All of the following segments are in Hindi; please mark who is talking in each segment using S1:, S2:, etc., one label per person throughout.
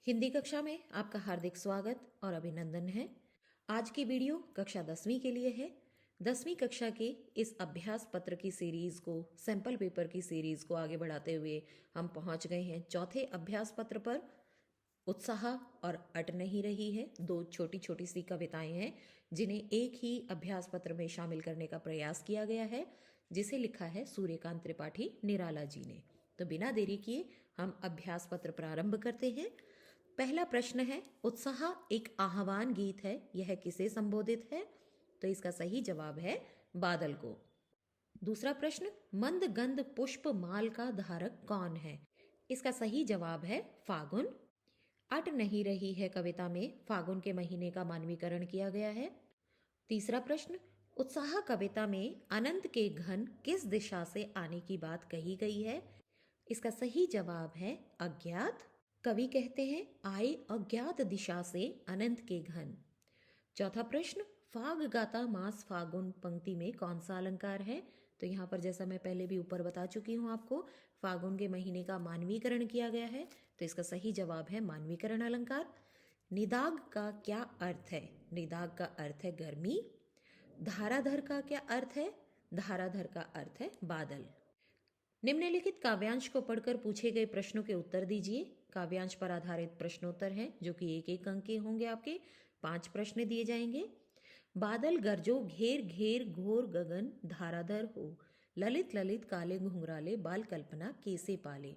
S1: हिंदी कक्षा में आपका हार्दिक स्वागत और अभिनंदन है। आज की वीडियो कक्षा 10वीं के लिए है। 10वीं कक्षा के इस अभ्यास पत्र की सीरीज को, सैंपल पेपर की सीरीज को आगे बढ़ाते हुए हम पहुंच गए हैं चौथे अभ्यास पत्र पर। उत्साह और अट नहीं रही है, दो छोटी छोटी सी कविताएं हैं जिन्हें एक ही अभ्यास पत्र में शामिल करने का प्रयास किया गया है, जिसे लिखा है सूर्यकांत त्रिपाठी निराला जी ने। तो बिना देरी किए हम अभ्यास पत्र प्रारंभ करते हैं। पहला प्रश्न है, उत्साह एक आह्वान गीत है, यह किसे संबोधित है? तो इसका सही जवाब है बादल को। दूसरा प्रश्न, मंद गंध पुष्प माल का धारक कौन है? इसका सही जवाब है फागुन। अट नहीं रही है कविता में फागुन के महीने का मानवीकरण किया गया है। तीसरा प्रश्न, उत्साह कविता में अनंत के घन किस दिशा से आने की बात कही गई है? इसका सही जवाब है अज्ञात। कवि कहते हैं आए अज्ञात दिशा से अनंत के घन। चौथा प्रश्न, फाग गाता मास फागुन पंक्ति में कौन सा अलंकार है? तो यहाँ पर जैसा मैं पहले भी ऊपर बता चुकी हूँ आपको, फागुन के महीने का मानवीकरण किया गया है, तो इसका सही जवाब है मानवीकरण अलंकार। निदाग का क्या अर्थ है? निदाग का अर्थ है गर्मी। धाराधर का क्या अर्थ है? धाराधर का अर्थ है बादल। निम्नलिखित काव्यांश को पढ़कर पूछे गए प्रश्नों के उत्तर दीजिए। काव्यांश पर आधारित प्रश्नोत्तर हैं जो कि एक एक अंक के होंगे। आपके 5 प्रश्न दिए जाएंगे। बादल गरजो घेर घेर घोर गगन धाराधर हो, ललित ललित काले घुंघराले बाल कल्पना कैसे पाले,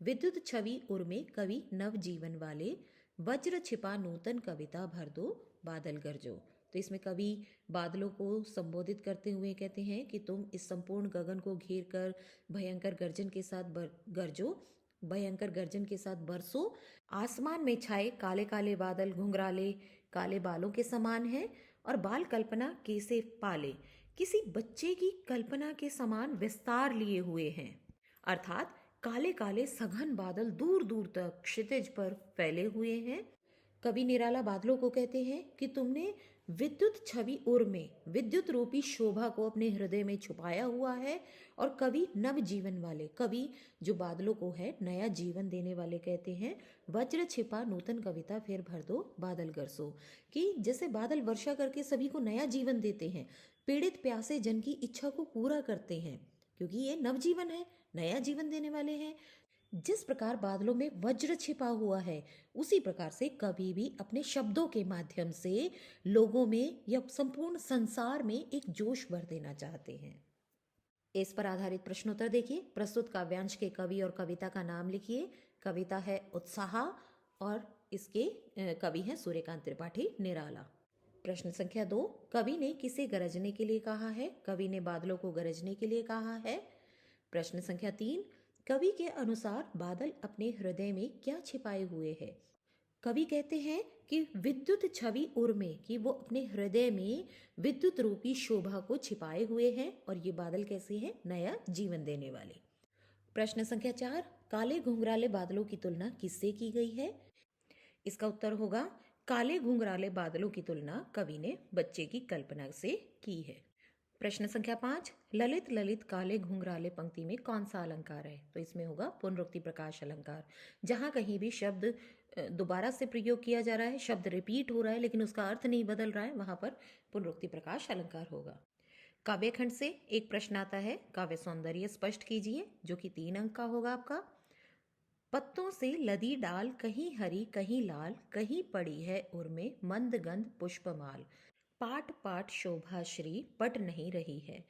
S1: विद्युत छवि उर्मे कवि नव जीवन वाले, वज्र छिपा नूतन कविता भर दो बादल गरजो। तो इसमें कवि बादलों को संबोधित करते हुए कहते हैं कि तुम इस संपूर्ण गगन को घेर कर भयंकर गर्जन के साथ गरजो, भयंकर गर्जन के साथ बरसो। आसमान में छाए काले काले बादल घुंघराले काले बालों के समान हैं और बाल कल्पना कैसे पाले, किसी बच्चे की कल्पना के समान विस्तार लिए हुए हैं। अर्थात काले काले सघन बादल दूर दूर तक क्षितिज पर फैले हुए हैं। कवि निराला बादलों को कहते हैं कि तुमने विद्युत छवि उर में विद्युत रूपी शोभा को अपने हृदय में छुपाया हुआ है। और कवि नव जीवन वाले, कवि जो बादलों को है नया जीवन देने वाले कहते हैं वज्र छिपा नूतन कविता फिर भर दो बादल गरसो, कि जैसे बादल वर्षा करके सभी को नया जीवन देते हैं, पीड़ित प्यासे जन की इच्छा को पूरा करते हैं, क्योंकि ये नवजीवन है, नया जीवन देने वाले हैं। जिस प्रकार बादलों में वज्र छिपा हुआ है, उसी प्रकार से कवि भी अपने शब्दों के माध्यम से लोगों में या संपूर्ण संसार में एक जोश भर देना चाहते हैं। इस पर आधारित प्रश्नोत्तर देखिए। प्रस्तुत काव्यांश के कवि और कविता का नाम लिखिए। कविता है उत्साह और इसके कवि हैं सूर्यकांत त्रिपाठी निराला। प्रश्न संख्या 2, कवि ने किसे गरजने के लिए कहा है? कवि ने बादलों को गरजने के लिए कहा है। प्रश्न संख्या 3, कवि के अनुसार बादल अपने हृदय में क्या छिपाए हुए हैं? कवि कहते हैं कि विद्युत छवि उर्मे, कि वो अपने हृदय में विद्युत रूपी शोभा को छिपाए हुए हैं और ये बादल कैसे हैं? नया जीवन देने वाले। प्रश्न संख्या 4, काले घुंघराले बादलों की तुलना किससे की गई है? इसका उत्तर होगा काले घुंघराले बादलों की तुलना कवि ने बच्चे की कल्पना से की है। प्रश्न संख्या 5, ललित ललित काले घुंघराले पंक्ति में कौन सा अलंकार है? तो इसमें होगा पुनरुक्ति प्रकाश अलंकार। जहां कहीं भी शब्द दोबारा से प्रयोग किया जा रहा है, शब्द रिपीट हो रहा है लेकिन उसका अर्थ नहीं बदल रहा है, वहां पर पुनरुक्ति प्रकाश अलंकार होगा। काव्यखंड से एक प्रश्न आता है, काव्य सौंदर्य स्पष्ट कीजिए, जो कि 3 अंक का होगा आपका। पत्तों से लदी डाल कहीं हरी कहीं लाल, कहीं पड़ी है उर्मे मंद गंध पुष्पमाल, पाट पाट शोभा श्री पट नहीं रही है।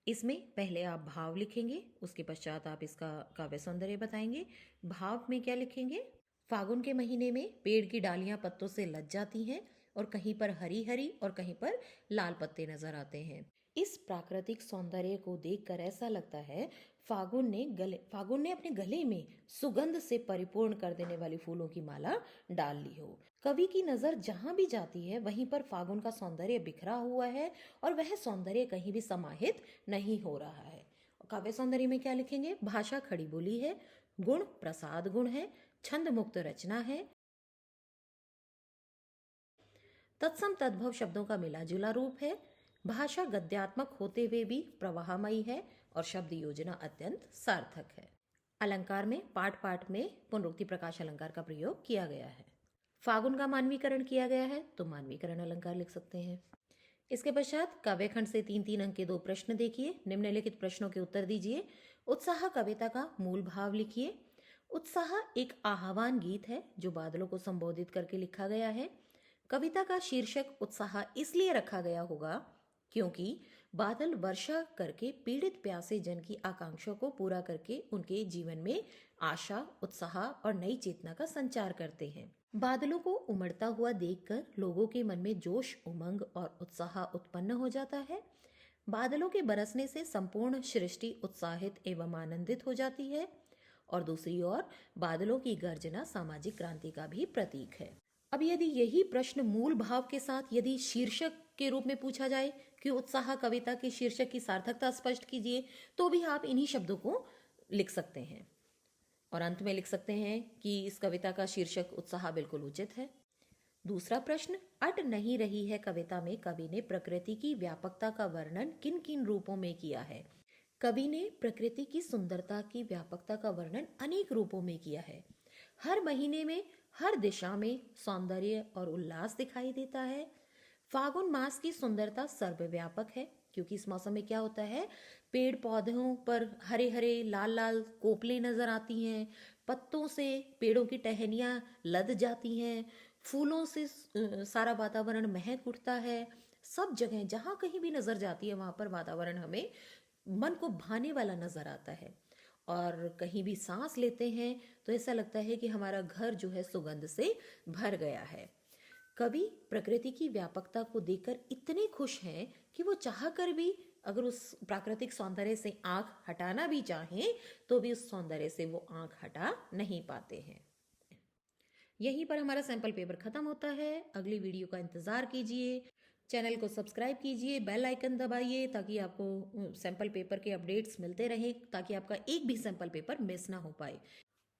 S1: इसमें पहले आप भाव लिखेंगे, उसके पश्चात आप इसका काव्य सौंदर्य बताएंगे। भाव में क्या लिखेंगे? फागुन के महीने में पेड़ की डालियां पत्तों से लद जाती हैं और कहीं पर हरी हरी और कहीं पर लाल पत्ते नजर आते हैं। इस प्राकृतिक सौंदर्य को देखकर ऐसा लगता है फागुन ने अपने गले में सुगंध से परिपूर्ण कर देने वाली फूलों की माला डाल ली हो। कवि की नजर जहां भी जाती है वहीं पर फागुन का सौंदर्य बिखरा हुआ है और वह सौंदर्य कहीं भी समाहित नहीं हो रहा है। काव्य सौंदर्य में क्या लिखेंगे? भाषा खड़ी बोली है, गुण प्रसाद गुण है, छंद मुक्त रचना है, तत्सम तद्भव शब्दों का मिला जुला रूप है, भाषा गद्यात्मक होते हुए भी प्रवाहमयी है और शब्द योजना अत्यंत सार्थक है। अलंकार में पाठ पाठ में पुनरुक्ति प्रकाश अलंकार का प्रयोग किया गया है। फागुन का मानवीकरण किया गया है तो मानवीकरण अलंकार लिख सकते हैं। इसके पश्चात काव्यखंड से 3-3 अंक के 2 प्रश्न देखिए। निम्नलिखित प्रश्नों के उत्तर दीजिए। उत्साह कविता का मूल भाव लिखिए। उत्साह एक आह्वान गीत है जो बादलों को संबोधित करके लिखा गया है। कविता का शीर्षक उत्साह इसलिए रखा गया होगा क्योंकि बादल वर्षा करके पीड़ित प्यासे जन की आकांक्षा को पूरा करके उनके जीवन में आशा, उत्साह और नई चेतना का संचार करते हैं। बादलों को उमड़ता हुआ देखकर लोगों के मन में जोश, उमंग और उत्साह उत्पन्न हो जाता है। बादलों के बरसने से संपूर्ण सृष्टि उत्साहित एवं आनंदित हो जाती है और दूसरी ओर बादलों की गर्जना सामाजिक क्रांति का भी प्रतीक है। अब यदि यही प्रश्न मूल भाव के साथ यदि शीर्षक के रूप में पूछा जाए कि उत्साह कविता के शीर्षक की सार्थकता स्पष्ट कीजिए, तो भी आप इन्हीं शब्दों को लिख सकते हैं और अंत में लिख सकते हैं कि इस कविता का शीर्षक उत्साह बिल्कुल उचित है। दूसरा प्रश्न, अट नहीं रही है कविता में कवि ने प्रकृति की व्यापकता का वर्णन किन किन रूपों में किया है। कवि ने प्रकृति की सुंदरता की व्यापकता का वर्णन अनेक रूपों में किया है। हर महीने में हर दिशा में सौंदर्य और उल्लास दिखाई देता है। फागुन मास की सुंदरता सर्वव्यापक है क्योंकि इस मौसम में क्या होता है, पेड़ पौधों पर हरे हरे लाल लाल कोपलें नजर आती हैं, पत्तों से पेड़ों की टहनियाँ लद जाती हैं, फूलों से सारा वातावरण महक उठता है। सब जगह जहाँ कहीं भी नजर जाती है वहाँ पर वातावरण हमें मन को भाने वाला नजर आता है और कहीं भी सांस लेते हैं तो ऐसा लगता है कि हमारा घर जो है सुगंध से भर गया है। कवि प्रकृति की व्यापकता को देखकर इतने खुश हैं कि वो चाहकर भी अगर उस प्राकृतिक सौंदर्य से आंख हटाना भी चाहें तो भी उस सौंदर्य से वो आंख हटा नहीं पाते हैं। यहीं पर हमारा सैंपल पेपर खत्म होता है। अगली वीडियो का इंतजार कीजिए, चैनल को सब्सक्राइब कीजिए, बेल आइकन दबाइए ताकि आपको सैंपल पेपर के अपडेट्स मिलते रहें, ताकि आपका एक भी सैंपल पेपर मिस ना हो पाए।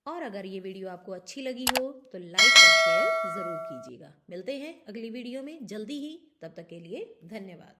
S1: और अगर ये वीडियो आपको अच्छी लगी हो तो लाइक और शेयर ज़रूर कीजिएगा। मिलते हैं अगली वीडियो में जल्दी ही, तब तक के लिए धन्यवाद।